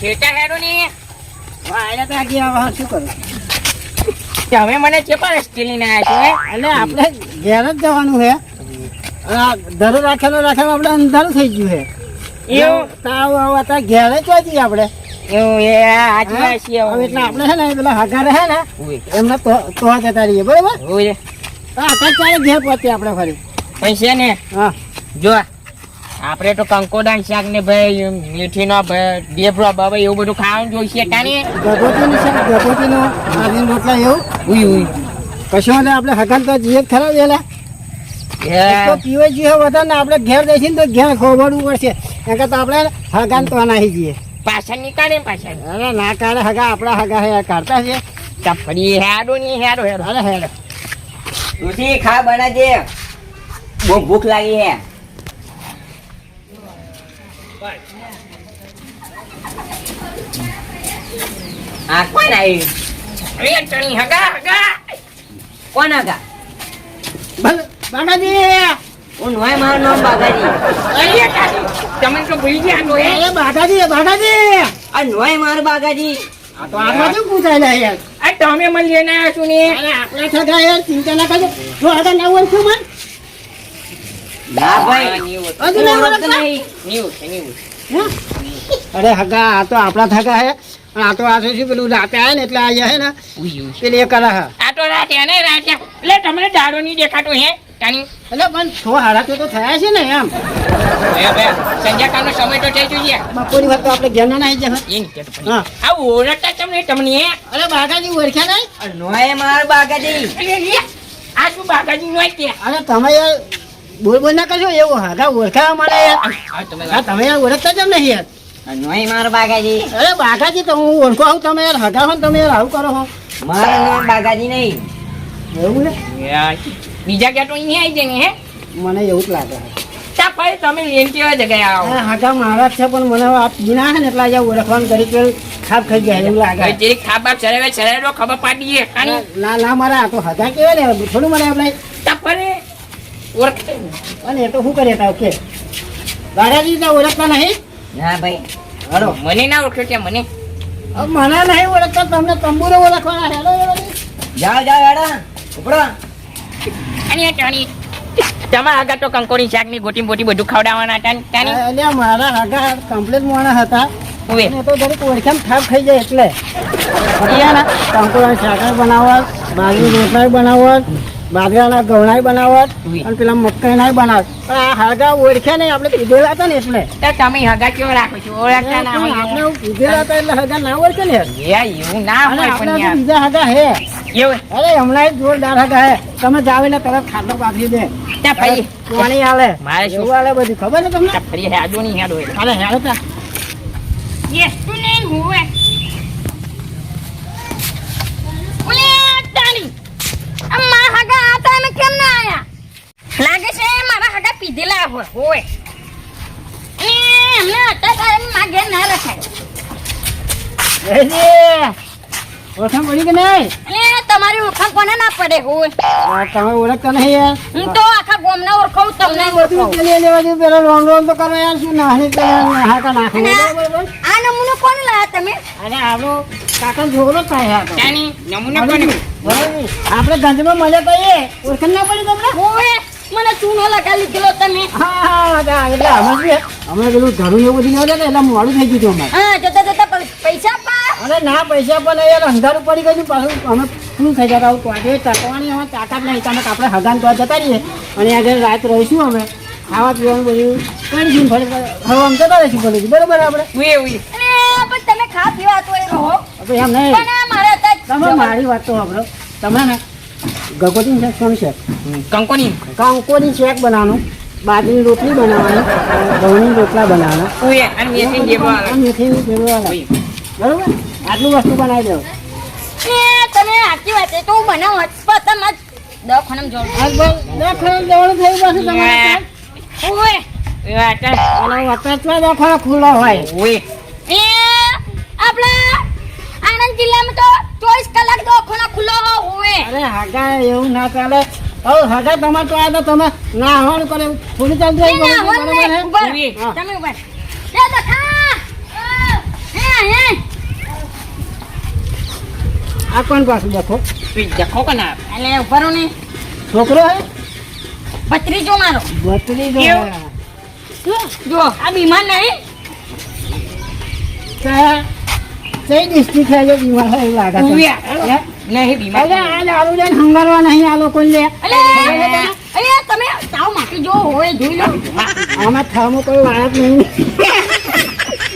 છેટા હેડો ને વાયરા તો આગી આવા શું કરું તમે મને ચેપા સ્ટીલી ના આવ્યા એટલે આપણે ઘેર જ જવાનું છે ધરો રાખેલો આપણે અંધારું થઈ ગયું છે એવું તાવ અત્યારે ઘેર જ જઈએ આપણે એવું એ આજુ આશી હવે એટલે આપણે છે ને પેલા હગા રહે ને એમને તો જતા રહીએ બરોબર હોય તો અત્યારે ચાલે ઘેર પહોંચીએ આપણે ફરી પૈસા ને હા જો આપણે તો કંકોડાન શાક ને ભાઈ મીઠી નો ડેબરો બાબા એવું બધું ખાવાનું જોઈશે કાને ગભોતીનું શાક ગભોતીનો આદિન રોટલા એવું ઉઈ ઉઈ કશું ને આપણે હગાન તો જઈએ ખરા વેલા તો પીવે જોઈએ વધારે ને આપણે ઘેર જઈશું ને તો ઘેર ખોવાડવું પડશે એમ કે તો આપણે હગાન તો નાહી જઈએ પાછા નીકાળે પાછા અરે ના કાઢે હગા આપણા હગા હે કાઢતા છે ફરી હેડો ની હેડો હેડો અરે હેડો તુસી ખા બનાજે બહુ ભૂખ લાગી હે આ કોણ આવી એ ટણી હગા હગા કોણ હગા બાગાજી હું નોય મારું નામ બાગાજી અરે કાજી તમે તો ભૂલી ગયા નો એ બાગાજી આ નોય મારું બાગાજી આ તો આમાં શું પૂછાય યાર આ તમે મને લઈને આવ્યા છો ને અરે આપણે થતા યાર ચિંતા ના કરજો જો આગળ ના હોય છું મન ના ભાઈ હજુ ના ઓળખતા? નીવ અરે હગા આ તો આપણા થકા હે આ તો આ શું પેલું રાતે આવે ને એટલે અહીંયા હે ને પેલી એ કરા હા આ તો રાત્યા ને રાત્યા એટલે તમને દાડો નહીં દેખાતો હે તાની એટલે પણ થો હાડા તો થયા છે ને એમ સંધ્યાકાળનો સમય તો થઈ જોઈએ બપોરની વાત તો આપણે ઘેર ના નાઈ જાય હા આ ઓળખતા તમને તમને અરે બાગાજી ઓળખ્યા નહીં નોય માર બાગાજી આ શું બાગાજી નોય કે અરે તમે યાર બોલ ના કરશો એવું હગા ઓળખાવા મળે યાર હા તમે યાર ઓળખતા કેમ નહીં યાર નોય માર બાગાજી અરે બાગાજી તો હું ઓળખો આવું તમે યાર હગા હો ને તમે યાર આવું કરો હો મારું નામ બાગાજી નહીં એવું ને બીજા ક્યાં તો અહીંયા આવી જાય ને હે મને એવું જ લાગે તા ભાઈ તમે લેન કેવા જગ્યાએ આવો હગા મારા જ છે પણ મને આ પીના છે ને એટલે અહીંયા ઓળખવાનું કરી કે ખાપ ખાઈ ગયા એવું લાગે જે ખાબા ચરાવે ખબર પાડીએ કાની ના ના મારા આ તો હગા કેવાય ને થોડું મને આપણે તા ભાઈ ઓળખતે અને એ તો શું કરીએ તા ઓકે દાદાજી તો ઓળખતા નહીં ના ભાઈ હલો મને ના ઓળખ્યો ત્યાં મને મને નહીં ઓળખતા તમને તંબુરો ઓળખવાના હેલો જાઓ જાઓ હેડો ઉપડો અને ટણી તમારા આગળ તો કંકોની શાક ની ગોટી બોટી બધું ખવડાવવાના હતા તાની એટલે મારા હગા કમ્પ્લીટ મોણા હતા ઓવે એ તો દરેક ઓળખાણ થાપ ખાઈ જાય એટલે કંકોડા શાક બનાવવા બાજરી રોટલા બનાવવા બાજરાના ગવણાય બનાવત અને પેલા મકાઈ ના બનાવત પણ આ હાગા ઓળખ્યા નહીં આપણે કીધેલા હતા ને એટલે તો તમે હગા કેવો રાખો છો ઓળખતા ના હોય આપણે કીધેલા હતા એટલે હગા ના ઓળખે ને એવું ના અને હોય આપણે પણ બીજા હગા હે એવું અરે હમણાં જ જોરદાર હગા હે તમે જાવ ને તરત ખાટલો પાથરી દે ત્યાં ભાઈ પાણી હાલે મારે શું એવું હાલે બધું ખબર છે તમને ફરી હેડો નહીં હેડો હાલે હેડો તા યસ તું ને હુએ ઓલે તાની અમ્મા હગા આતા ને કેમ ના આયા લાગે છે મારા હગા પીધેલા હોય એમને અત્યારે માં ઘેર ના રખાય ઓળખાણ પડી કે નહીં તમારી ઓળખાણ કોને ના પડે હોય તમે ઓળખતા નહીં યાર હું તો આખા ગામના ઓળખાવું તમને ઓળખાવું લેવા દે પેલો રોમ રોમ તો કરો યાર શું નાની હાકા નાખો આ નમૂનો કોને લાયા તમે અરે આપણો કાકા છોકરો થાય યાર ત્યાંની નમૂનો કોને આપણે ગંજમાં મળે તો એ ઓળખાણ ના પડી તમને ઓએ મને ચૂનો લગા લીધેલો તમે હા એટલે અમે પેલું ધરું એવું બધું નહીં એટલે મોડું થઈ ગયું હતું અમારે હા જતા જતા પૈસા પા અરે ના પૈસા પણ યાર અંધારું પડી ગયું પાછું અમે શું થઈ જતા આવું ટોટે ટકવાની અમે તાકાત નહીં તમે આપણે હગાન તો જતા રહીએ અને આગળ રાત રહીશું અમે ખાવા પીવાનું બધું કરી દઉં ફરી હવે આમ જતા રહીશું બધું બરોબર આપણે પણ તમે ખા પીવા તો એ રહો એમ નહીં પણ મારે તમે મારી વાત તો સાંભળો તમે ને ગગોતી શેક શું છે કંકોની શેક બનાવવાનું બાજરીની રોટલી બનાવવાની ઘઉંની રોટલા બનાવવાના મેથીની ભેળવા બરોબર આટલું વસ્તુ બનાવી દો તમે સાચી વાત છે તો બનાવો તમે દવાખાનામાં જોડો દવાખાના જવાનું થયું પાછું તમારે દવાખાના ખુલ્લો હોય આપણા આણંદ જિલ્લામાં તો 24 કલાક દવાખાના ખુલ્લો હોય અરે હગા એવું ના ચાલે હવે હગા તમારે તો આ તો તમે ના આવવાનું કરે થોડી ચાલતી તમે ઉભા આ કોણ પાછું દેખો દેખો કે ના એટલે ઉભા રહો ને છોકરો હે ભત્રીજો મારો ભત્રીજો કેવું? જો આ બીમાર નહીં કઈ ડિસ્ટ્રિક્ટ છે જે બીમાર હોય એવું લાગે છે? ઉવ્યા. હે? નહીં બીમાર અરે આ દારૂ લઈને હંગારવા નહીં આ લોકોને લે અલે તમે તાવ માટી જો હોય જોઈ લો આમાં થામો કોઈ વાત નહીં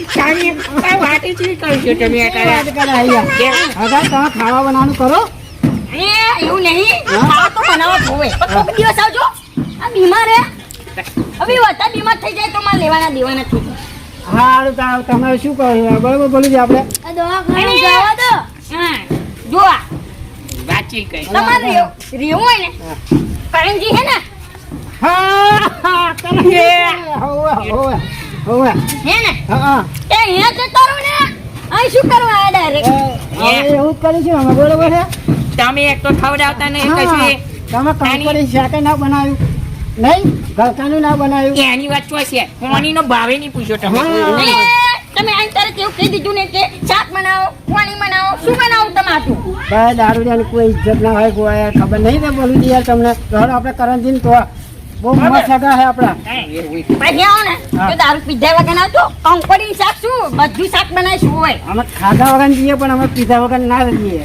સારી આ વાટી ચી કરશો તમે અત્યારે? વાત કરે અહીંયા. હવે તમે ખાવા બનાવવાનું કરો એ એવું નહીં હા? ખાવા તો બનાવવા જોવે પણ કોક દિવસ આવજો આ બીમાર હે હવે વધારે બીમાર થઈ જાય તો મારે લેવાના દેવાના થઈ જાય હારું તાવ તમે શું કહ્યું બરોબર બોલી છે આપણે આ દવાખાને જવા દો હા જો આ વાંચી કઈ તમારે રેવું હોય ને કરણજી હે ને હા તમે હોવે હોવે હોવે હે ને હા એ અહીંયા જતો રહો ને અહીં શું કરવા આયા ડાયરેક્ટ હવે એવું જ કરીશું અમે બરોબર છે તમે એક તો ખવડાવતા નહીં હા, કશું તમે કંકોડી શાકે ના બનાવ્યું નહીં ગલકાનું ના બનાવ્યું એની વાત શું છે પાણીનો ભાવે નહીં પૂછ્યો તમે હા. એ, તમે અહીં તરત એવું કહી દીધું ને કે શાક બનાવો પાણી બનાવો શું બનાવું તમારું ભાઈ દારૂડિયાની કોઈ ઇજ્જત ના હોય કોઈ ખબર નહીં ને બોલું યાર તમને હવે આપણે કરંજીને તો બહુ મસ્ત સગા છે આપણા પછી આવો ને હા. તો દારૂ પીધા વગર ના આવતો કંકોડી શાક શું બધું શાક બનાવીશું હોય અમે ખાધા વગર જઈએ પણ અમે પીધા વગર ના જઈએ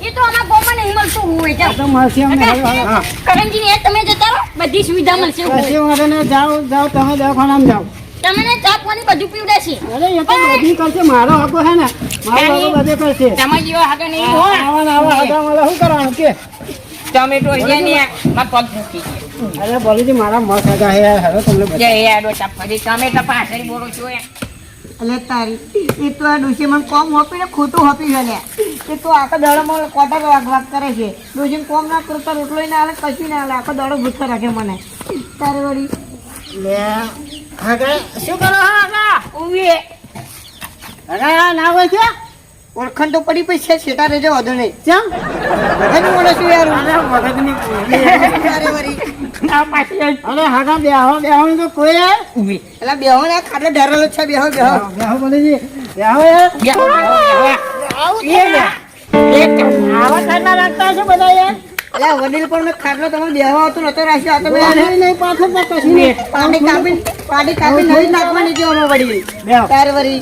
એ તો અમારા ગામમાં નહીં મળતું હોય જાઓ તો મળશે અમને હા કરણજી ને તમે જતા રહો બધી સુવિધા મળશે હોય. પછી વાંધો નહીં. જાઓ જાઓ તમે દવાખાનામાં જાઓ તમને ચા પાણી બધું પીવડાશે અરે એ તો બધી કરશે મારો હકો છે ને મારો હકો બધે કરશે તમારે જેવો હાગા નહીં હોય આવા હગા મળે શું કરવાનું કે ટમેટો છે ને માં પગ મૂકી અરે બોલીજી મારા મસ્ત હગા હે હવે તમને જે એ આડો ફરી ટમેટા પાછળ બોલો છો એટલે તારી એ તો આ ડોશી મને કોમ હોપીને ખોટું હોપી છે એ તો આખો દાડોમાં કોટર વાગ કરે છે ડોશીને કોમ ના કરતા રોટલો ના હાલે કશું ના હાલે આખો દાડો ભૂખતો રાખે મને તારે વળી લે હગા શું કરો હગા ઉવે હગા ના હોય છે ઓળખાણ તો પડી પછી છે છેટા રહેજો વધુ નહીં ચમ મગજ મોડે શું યાર અરે મગજની તારે વળી આ પાછી અરે હગા બેહો તો કોઈ હે ઉવે એટલે બેહો ને ખાટલે ઢરેલો છે બેહો બેહો બેહો બોલીજી બેહો હે આવા ખાના રાખતા છે બધા યાર એટલે વડીલ પણ મેં ખાટલો તમે બેહો હતો નતો રાખ્યો આ તો મેં નહીં નહીં પાછળ તો કશું નહીં પાડી કાપી નહીં નાખવાની જો અમે વડીલ બેહો તારે વળી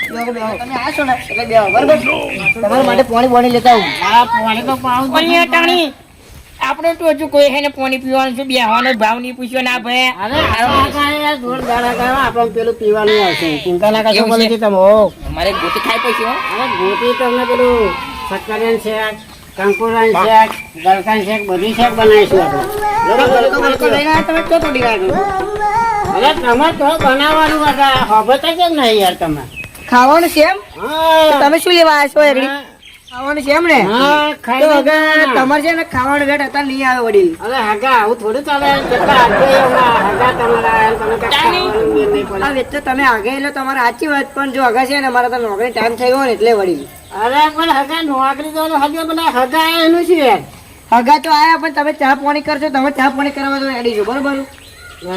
બેહો બેહો તમે આ છો ને એટલે બેહો બરોબર તમારા માટે પાણી પાણી લેતા આવું આ પાણી તો પાઉં કોઈ ટાણી આપણે તો હજુ કોઈ હે ને પાણી પીવાનું છે બેહવાનો ભાવ નહીં પૂછ્યો ના ભાઈ અરે આ કાંઈ યાર જોરદાર હગા આપણને પેલું પીવાનું આવશે ચિંતા ના કરશો એવું છે? બોલીજી તમે હો અમારે ગોટી ખાઈ પૈસા અરે ગોટી તમને પેલું સક્કરિયાન શેક કંકુરાન શેક ગલકાન શેક બધી શેક બનાવીશું આપણે તો લઈને આવ્યા તમે તો તોડી કાઢો અરે તમે તો બનાવવાનું હતા હવે તો કેમ નહીં યાર તમે ખાવાનું છે એમ હા તમે શું લેવા આવ્યા છો એકડી ખાવાનું છે એમ ને હા ખાઈ તો લીધું હવે ને. તમારે છે ને ખાવાનું વેટ હતા નહીં આવે વડીલ અરે હગા આવું થોડું ચાલે કેટલા આજે હગા તમારા આયા ને તમે કાંઈ ખાવાનું નહીં પડે. આ વેચ તો તમે આગે એટલે તમારે સાચી વાત પણ જો આગળ છે ને મારા તો નોકરી ટાઈમ થઈ ગયો ને એટલે વડીલ અરે પણ હગા નોકરી તો હજુ પેલા હગા એનું શું યાર હગા તો આયા પણ તમે ચા પાણી કરશો તમે ચા પાણી કરવા તો રેડી છો બરોબર અરે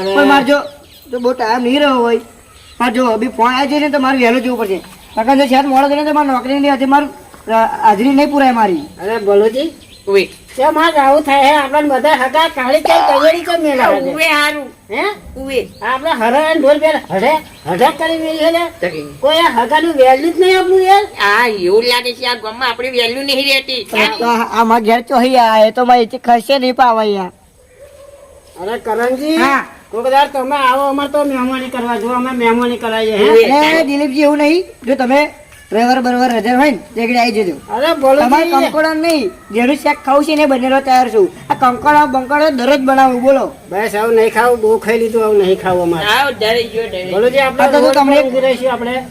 પણ મારે જો બહુ ટાઈમ નહીં રહ્યો હોય પણ જો અભી ફોન આવી જાય ને તો મારે વહેલું જવું પડશે કારણ કે જો શાયદ મોડો થઈને તો મારે નોકરી નહીં હજી મારું હાજરી નહીં પૂરાય મારી અરે બોલુજી ઉવે કેમ આજ આવું થાય હે આપણે બધા હગા કાળી ચાલ તૈયારી કેમ મેલા ઉવે હારું હે ઉવે આપણે હરણ ઢોલ બેલ હડે હડક કરી મેલી છે ને કોઈ આ હગાનું વેલ્યુ જ નહીં આપણું યાર આ એવું લાગે છે આ ગામમાં આપણી વેલ્યુ નહીં રહેતી તો આ મારા ઘેર ચોહી આ એ તો મારે એથી ખર્ચે નહીં પાવા અહીંયા અરે કરણજી હા. કોઈક દાડ તમે આવો અમારે તો મહેમાની કરવા જો અમે મહેમાની કરાવીએ હે એટલે દિલીપજી એવું નહીં જો તમે ડ્રાઈવર બરોબર હાજર હોય ને તે ઘડી આવી જજો અરે બોલો તમારે કંકોડા નહીં જેનું શાક ખાવું છે ને બનેલો તૈયાર છું આ કંકોડા બંકોડા દરરોજ બનાવું બોલો બસ આવું નહીં ખાવું બહુ ખાઈ લીધું આવું નહીં ખાવું અમારે આવ ડરી ગયો ડરી બોલોજી આ તો આપણે તો તમને- ઊભી રહીશું આપણે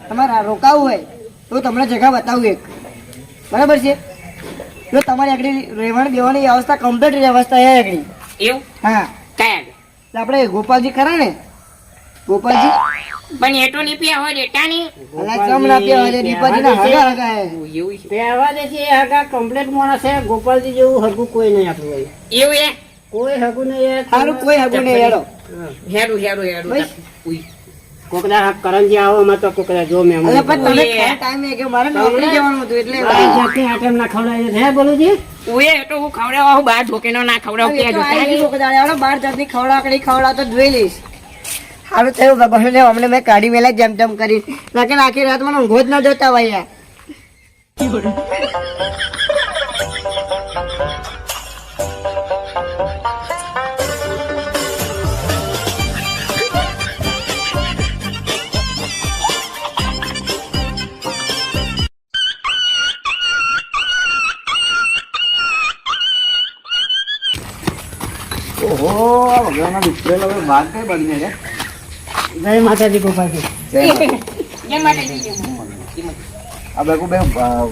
તમારે આ રોકાવું હોય તો તમને જગ્યા બતાવું એક બરાબર છે જો તમારી આગળ રહેવાની દેવાની વ્યવસ્થા કમ્પ્લીટ વ્યવસ્થા છે આગળ એવું હા કાંઈ એટલે આપણે ગોપાલજી ખરા ને ગોપાલજી પણ એટો નહીં પીયા હોય ડેટાની અલા ચમ ના પીવા દે દીપાજીના હગા હગા હે એવું છે પહેવા દે છે એ હગા કમ્પ્લીટ માણસ છે ગોપાલજી જેવું હગું કોઈ નહીં આપણું ભાઈ એવું એ કોઈ હગું નહીં યાર સારું કોઈ હગું નહીં હેડો હા. હેરું હેરું હેરું બસ. ઉઈ. કોકદા કરંજી આવો અમે તો કોકદા જો મેં અરે પણ તમે કયા ટાઈમે કે મારે નોકરી જવાનું હતું એટલે જાતે આઈટમ ના ખવડાવી હે બોલુજી ઉએ તો હું ખવડાવવા હું બહાર ઢોકીનો ના ખવડાવ કે જો બાર જાતની ખવડાવ તો જોઈ લઈશ. સારું થયું ભગવાને હમણાં મેં કાઢી મેલા જેમ તેમ કરી નાખે આખી રાત મને ઊંઘો જ ન જોતા ભાઈ. જય માતાજી ગોપાલજી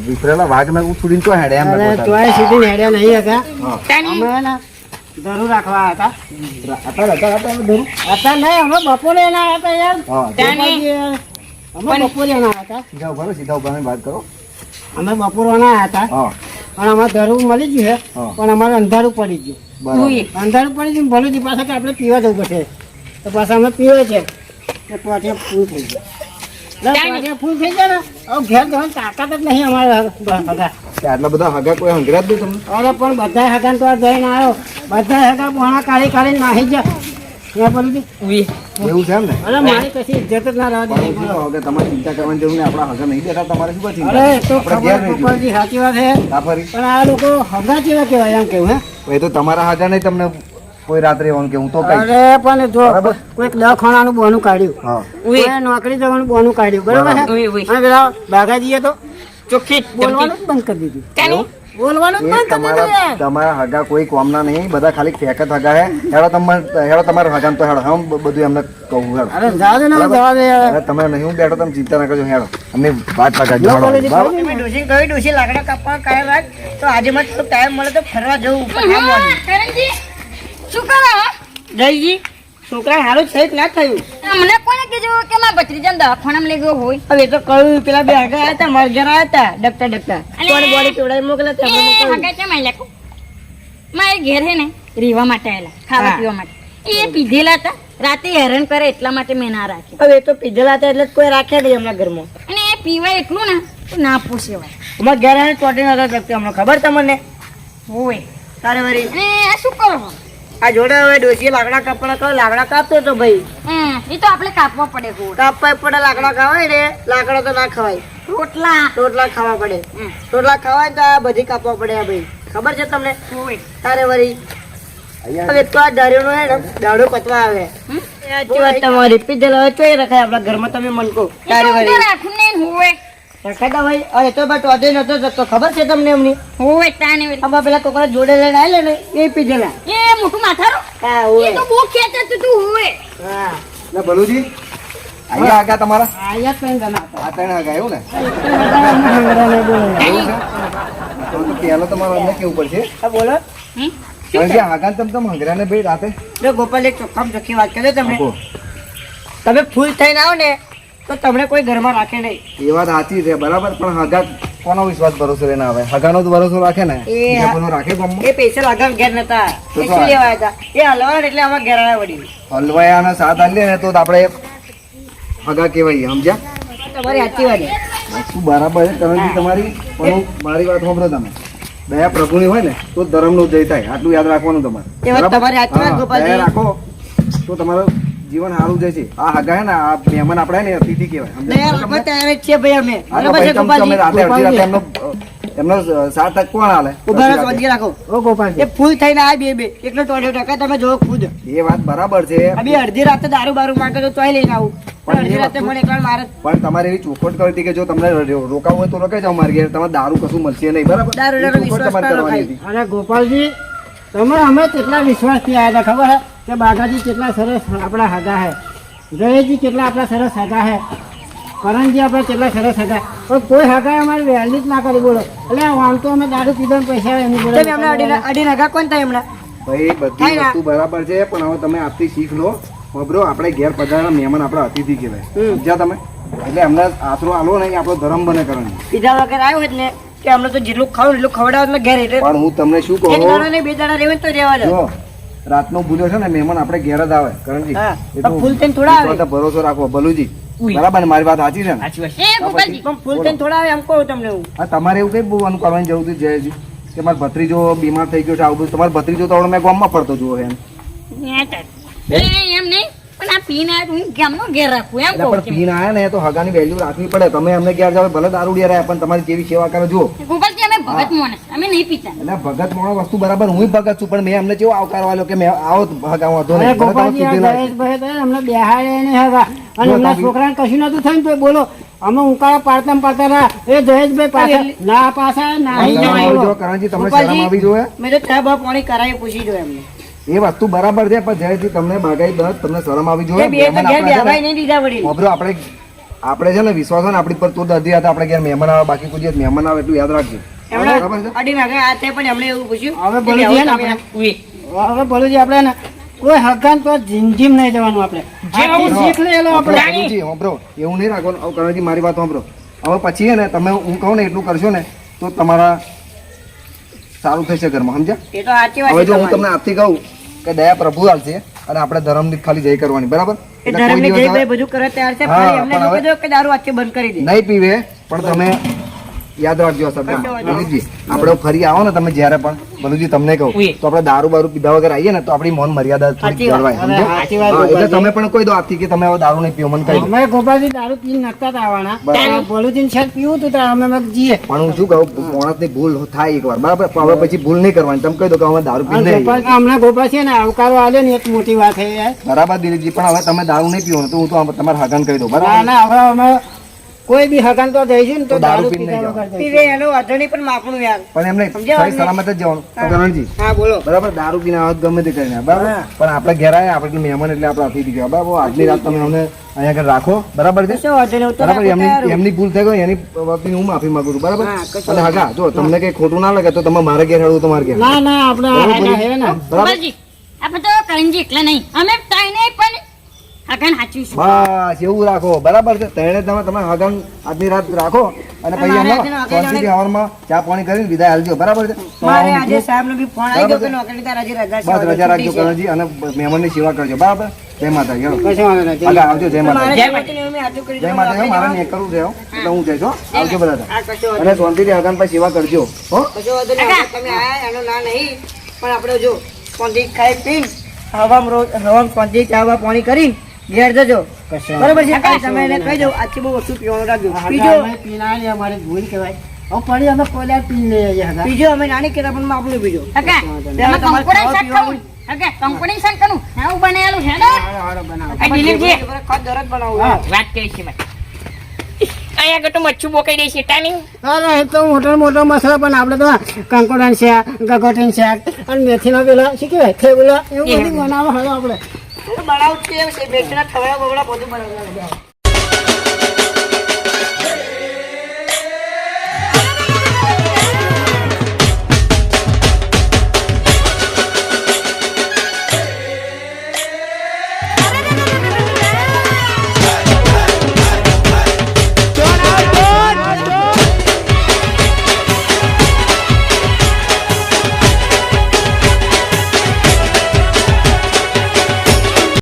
વિફરેલા વાઘ ને ઉછળીને તો હેડે એમ અરે તોય સીધી હેડ્યા નહીં હતા અમે હે ને ધરું રાખવા હતા હતા નહીં અમે બપોરે એના હતા યાર ગોપાલજી, અમે બપોરે એના હતા સીધા ઉભા રહો, સીધા ઉભા રહીને વાત કરો. અમે બપોરના હતા હા પણ અમારે ધરું મળી ગયું છે હા. પણ અમારે અંધારું પડી ગયું બરાબર. અંધારું પડી ગયું ભલું થી પાછા કે આપણે પીવા જવું પડશે તો પાછા અમે પીવે છે તો પાટિયા ફૂલ થઈ ગયા પાટિયા ફૂલ થઈ ગયા ને હવે ઘેર જવાની તાકાત જ નહીં અમારે બધા કે આટલા બધા હગા કોઈ હંગરા જ નહીં તમને? અરે પણ બધા હગાને તો આ જઈને આવ્યો બધા હગા પોણા કાઢી નાહી ગયા ત્યાં બોલું એવું છે એમ ને? અરે મારી કશી ઇજ્જત જ ના રહેવા પણ દીધી હું શું કહું કે તમારે ચિંતા કરવાની જરૂર નહીં. આપણા હગા નહીં દેતા, તમારે શું ચિંતા? અરે એ તો આપણે ઘેર ખબર રહેજો. ગોપાલજી સાચી વાત છે આ ફરી પણ આ લોકો હગા કેવા કેવાય એમ કેવું હે એ તો તમારા હગા નહીં તમને કોઈ રાત્રે એવાનું કે હું તો કઈ. અરે પણ જો બરાબર. કોઈક દવાખાનાનું બોનું કાઢ્યું હા કોઈ નોકરી જવાનું બોનું કાઢ્યું બરાબર છે ઉઈ, ઉઈ. અને પેલા બાગાજીએ તો ચોખ્ખી બોલવાનું જ બંધ કરી દીધું તાની બોલવાનું જ એ બંધ કરી દીધું તમારા યાર. તમારા હગા કોઈ કોમના નહીં, બધા ખાલી ફેક જ હગા હે. હેડો તમારા હગાને તો હેડો. હું બધું એમને કહું હેડો. અરે જવા દે ને જવા દે યાર. અરે તમે નહીં હું બેઠો, તમે ચિંતા ના કરજો. હેડો અમને વાત પગાડજો. જો બોલે છે, બરાબર? કહી દે. તમે ડોસી કહ્યું ડોસી લાકડા કાપવા કાંઈ વાત તો આજે મને થોડો ટાઈમ મળે તો ફરવા જવું કરણજી, શું કરો હો? જયજી છોકરા સારું છે કે ના થયું? અમને કોને કીધું કે મારા ભત્રીજાને દવાખાનામાં લઈ ગયો હોય? હવે તો કહ્યું પેલા બે આગળ આવ્યા હતા મારા ઘર આવ્યા હતા ડકતા અલે. બોડી પીવડાવી મોકલે એ હગા કેમ આયેલા કો? મારે ઘેર હે ને રહેવા માટે આયેલા, ખાવા હા. પીવા માટે. એ પીધેલા હતા, રાતે હેરાન કરે એટલા માટે મેં ના રાખ્યા. હવે એ તો પીધેલા હતા એટલે કોઈ રાખ્યા નહીં હમણાં ઘરમાં. અને એ પીવાય એટલું ને તો ના પૂછેવાય. અમારા ઘર આવીને ચોટી નતા શકતી હમણાં ખબર તમને? હોય. તારે વળી અને આ શું કરો છો? આ જોડે હવે ડોસી લાકડા કાપવાના કહો લાકડા કાપતો તો ભાઈ એ તો આપણે કાપવા પડે ગોળ. કાપવા પડે લાકડા ખાવાય ને લાકડા તો ના ખવાય રોટલા. રોટલા ખાવા પડે હમ. રોટલા ખવાય તો આ બધી કાપવા પડે આ ભાઈ ખબર છે તમને? હોય. તારે વળી અહીંયા હવે તો આ દારૂનો હે ને દારૂ પતવા આવે હમ? સાચી વાત તમારી પીધેલા હવે ચોય રખાય આપણા ઘરમાં તમે મન કહો એ તો તારે ઊંધો વળી રાખું ને હોય. રખાતા ભાઈ હવે તો બટ વધે નતો જતો ખબર છે તમને એમની હોય તાને વળી. આમાં પેલા કોકરા જોડે લઈને આવેલા ને એ પીધેલા એ મોટું માથારું. હા એ હોય તો બહુ ખેંચાતું તું હોય. હા એટલે ભલુજી અહીંયા હગા તમારા આયા જ કઈ જણા હતા. આ ત્રણ હગા એવું ને? હંગરાને બોલે. એવું છે? તો પહેલો તમારે અમને કેવું પડશે હા બોલો હમ? કારણ કે હગાને તમે હંગરાને ભાઈ રાતે જો ગોપાલ એક ચોખ્ખામ ચોખ્ખી વાત કરે તમને આપો. તમે ફૂલ થઈને આવો ને તો તમને કોઈ ઘરમાં રાખે નહીં એ વાત સાચી છે બરાબર, પણ હગા કોનો વિશ્વાસ ભરોસો લઈને આવે? હગાનો જ ભરોસો રાખે ને, બીજા કોઈનો રાખે ગામમાં? એ પૈસા લાગા ઘેર નતા તો એ શું લેવા હતા એ હલવા એટલે અમારા ઘેર આવ્યા વળી હલવાયાને સાથ આલીએ ને તો આપણે હગા કહેવાય, સમજ્યા? તમારી સાચી વાત છે. શું બરાબર છે તમે તમારી, પણ હું મારી વાત સાંભળો તમે. દયા પ્રભુની હોય ને તો ધર્મનો જય થાય, આટલું યાદ રાખવાનું તમારે. એ વાત બરાબર? તમારી સાચી વાત, હા, ગોપાલજી. દયા રાખો તો તમારું જીવન સારું જશે. આ હગા હે ને આ મહેમાન આપણે હે ને અતિથિ કહેવાય, સમજ્યા? દયા રાખવા તૈયાર જ છીએ ભાઈ અમે હા, તો બરાબર છે ભાઈ તમે રાતે અડધી રાતે ગોપાલજી એમનો સાથ કોણ હાલે? ઉભા રહો સમજી રાખો ઓ ગોપાલજી એ ફૂલ થઈને આ બે બે એકલો 200 તમે જોવો ખુદ એ વાત બરાબર છે, આ બે અડધી રાતે દારૂ બારૂ માંગે તો તોય લઈને આવું પણ અડધી રાતે મને એકલા મારે પણ તમારે એવી ચોખવટ કરી હતી કે જો તમને રોકાવું હોય તો રોકાઈ જાઓ મારી ઘેર, તમારે દારૂ કશું મળશે નહીં, બરાબર? દારૂ એ લેવાનો ચોખવટ વિશ્વાસ તમારે ના કરવાની રખાય. હતી. અરે ગોપાલજી તમે અમે કેટલા વિશ્વાસથી આવ્યા હતા ખબર હે કે બાગાજી કેટલા સરસ આપણા હગા હે, જયેજી કેટલા આપણા સરસ હગા હે, કરણજી આપણે કેટલા સરસ હગા, પણ કોઈ હગા અમારે વહેલી જ ના કરી બોલો. એટલે આમ તો અમે દારૂ પીધો ને પૈસા એમની જોડે તમે હમણાં અડી નગા કોણ થાય હમણાં ભાઈ બધી થાય ને? વસ્તુ બરાબર છે, પણ હવે તમે આપતી શીખ લો. બબરો આપણે ઘેર પધારેલા મહેમાન આપણા અતિથિ કહેવાય, સમજ્યા તમે? એટલે અમને આશરો આલો નહીં, આપણો ધર્મ બને કરવાની. પીધા વગર આવ્યો જ ને કે અમને તો જેટલું ખાવ એટલું ખવડાવો એટલે ઘેર એટલે પણ હું તમને શું એક દાડો કહું, ને બે દાડા રહેવું તો રહેવા દો જો રાતનો ભૂલ્યો છે ને મહેમાન આપણે ઘેર જ આવે કરણજી હા, એ પણ ફૂલ થઈને થોડા આવે. વિશ્વાસ ભરોસો રાખો ભલુજી ઉઈ. બરાબર ને મારી વાત સાચી છે ને સાચી વાત એ ગોપાલજી પણ ફૂલ થઈને થોડા આવે એમ કહું તમને હું. હા તમારે એવું કઈ બોલવાનું કરવાની જરૂર નથી જયજી કે મારો ભત્રીજો બીમાર થઈ ગયો છે આવું બધું તમારો ભત્રીજો તો હવે મેં ગામમાં ફરતો જુઓ એમ એમ નહીં પણ આ પીને આવ્યા તો હું કેમનો ઘેર રાખું એમ એટલે કહું પણ પીને આયા ને તો હગાની વેલ્યુ રાખવી પડે તમે અમને ઘેર જાવ ભલે દારૂડિયા રહ્યા પણ તમારી કેવી સેવા કરો જુઓ ગોપાલજી અમે ભગત માણસ અમે નહીં પીતા એટલે ભગત માણો વસ્તુ બરાબર હું ભગત છું પણ મેં અમને કેવો આવકાર વાળો કે મેં આવો હગાવો હતો અરે નહીં ગોપાલજી આ જયેશભાઈ તો અમને બેહાડે ને હગા અને એમના છોકરાને કશું નતું થયું તો બોલો અમે ઉકાળા પાડતા રહ્યા એ જયેશભાઈ પાછા ના પાછા ના જો કરણજી તમને શરમ આવી જોઈએ મેં તો ચા બા પાણી કરાવી પૂછી જો એમને એ વસ્તુ બરાબર છે પણ જયજી તમને બાગાઈ દસ તમને શરમ આવી જોઈએ બે તો મહેમાન ઘેર આપણા છે બેહાઈ ને, નહીં દીધા વળી વાપરો આપણે છે ને વિશ્વાસ હોય ને આપણી પર તો દર્દી હતા આપણે ઘેર મહેમાન આવે બાકી કોઈ દિવસ મહેમાન આવે એટલું યાદ રાખજો બરાબર છે અડી નાખે આ તે પણ એમણે એવું પૂછ્યું હવે બોલું ને આપણે હવે બોલું આપણે ને કોઈ હકાન તો જિંદગી નહીં જવાનું આપણે આખી શીખ લેલો આપણે કરણજી, વાપરો એવું નહીં રાખવાનું હવે કરણજી મારી વાત વાપરો હવે પછી છે ને તમે હું કહું ને એટલું કરશો ને તો તમારા સારું થશે ઘરમાં સમજ્યા એ તો સાચી વાત હવે છે જો હું તમારી. તમને આજથી કહું કે દયા પ્રભુ હાલશે અને આપણે ધર્મની ખાલી જય કરવાની બરાબર એ એટલે કોઈ ધર્મની દિવસ જયભાઈ હવે બધું કરે તૈયાર છે હા, પણ એમને પણ લોકો હવે- જો કે દારૂ આખી બંધ કરી દે નહીં પીવે પણ તમે યાદ રાખજો આ શબ્દ બલુજી આપણે ફરી આવો ને તમે જ્યારે પણ બલુજી તમને કહું ઉઈ. તો આપણે દારૂ બારૂ પીધા વગર આવીએ ને તો આપણી મૌન મર્યાદા થોડી સાચી વાત. જળવાય સમજો? સાચી વાત, હા, એટલે ગોપાલજી. તમે પણ કોઈ દો આજથી કે તમે હવે દારૂ નહીં પીવો મને કહી દો અમે ગોપાલજી દારૂ પીને નતા જ આવવાના બરાબર. બોલુજી શેર પીવું તું તાર અમે જઈએ પણ હું શું કહું માણસની ભૂલ થાય એકવાર બરાબર પણ હવે પછી ભૂલ નહીં કરવાની તમે કહી દો કે હવે દારૂ પીને નહીં આવીએ. હમણાં ગોપાલ છે ને આવકારો આલ્યો ને એક મોટી વાત છે યાર. બરાબર દિલીપજી પણ હવે તમે દારૂ નહીં પીવો ને તો હું તો તમારા હગાન કહી દઉં ના બરાબર ના હવે અમે કોઈ બી હગાન તો જઈશું ને તો તો દારૂ દારૂ પીને પીધા નહીં વગર પીવે એનો વાંધો નહીં પણ માપનું યાર પણ એમને સમજાવવાનું સહી સલામત જ જવાનું કરણજી હા બોલો બરાબર દારૂ પીને આવત ગમે તે કરીને બરાબર હા. પણ આપણે ઘેર આવ્યા આપણે મહેમાન એટલે આપણે અતિથિ ગયા બરાબર આજની રાત તમે અમને અહીંયા આગળ રાખો બરાબર છે કશો વાંધો નહીં હું તો બરાબર રાખું એમની તૈયાર. એમની ભૂલ થઈ ગઈ એની વખતે હું માફી માંગુ છું બરાબર હા, કશો અને હગા જો તમને કઈ ખોટું ના લાગે તો તમે મારે ઘેર હેડવું તમારે ઘેર ના ના આપણે આના હે ને બરાબર ગોપાલજી આપણે તો કરણજી એકલા નહીં અમે તાઈને પણ હગન હાચવીશું બસ એવું રાખો બરાબર છે તેણે તમે હગન આજની રાત રાખો અને પછી મારે એમને આજે શાંતિથી હવારમાં ચા પાણી કરીને વિદાય હાલજો બરાબર છે મારે આજે સાહેબ નો બી ફોન આવી ગયો બરાબર કે છે. નોકરી તાર આજે રજા છે બસ રજા રાખજો કરણજી અને મહેમાનની સેવા કરજો બરાબર જય માતા હેડો કશો વાંધો નહીં આગળ આવજો જય માતા મારે જય જય મેં હાથું કરી જય દીધું, માતા નોકરી મારે જવાનું. ને કરવું છે હો. એટલે હું જઈશ હો. આવજો બધા આ કશો વાંધો અને શાંતિથી હગન પર સેવા કરજો હો કશો વાંધો નહીં હવે તમે આયા એનો ના નહીં પણ આપણે જો સ્પોન્જી ખાઈ પીને હવામાં રોજ હવામાં સ્પોન્જી ચા વા પાણી કરી ઘેર જજો બરોબર છે કાંઈ તમે એને કહી દો આજથી બહુ વસ્તુ પીવાનું રાખજો બીજો પીના અમારે ભૂલ કહેવાય હવે પડી અમે કોઈ પી લઈએ બીજો અમે નાની કેતા પણ આપણું બીજો હગા તેમાં તમે તમારે કંકોડા શાક ખાવા ખાવું હગા કંકોડા શાક કરું આવું બનાવેલું છે ને આ દિલીપજી ખાત દરજ બનાવું હા, વાત કરી છે ભાઈ અહીંયા આગળ તો મચ્છું બોકાઈ દે છે ટાની અરે એ તો મોટો મસાલા પણ આપણે તો કંકોડાન શાક ગગોટીન શાક અને મેથીનો પેલો શું કહેવાય થેપલો એવું બધું બનાવવા હવે આપણે બનાવું છે બેસના થવડા બગડા બધું બનાવવા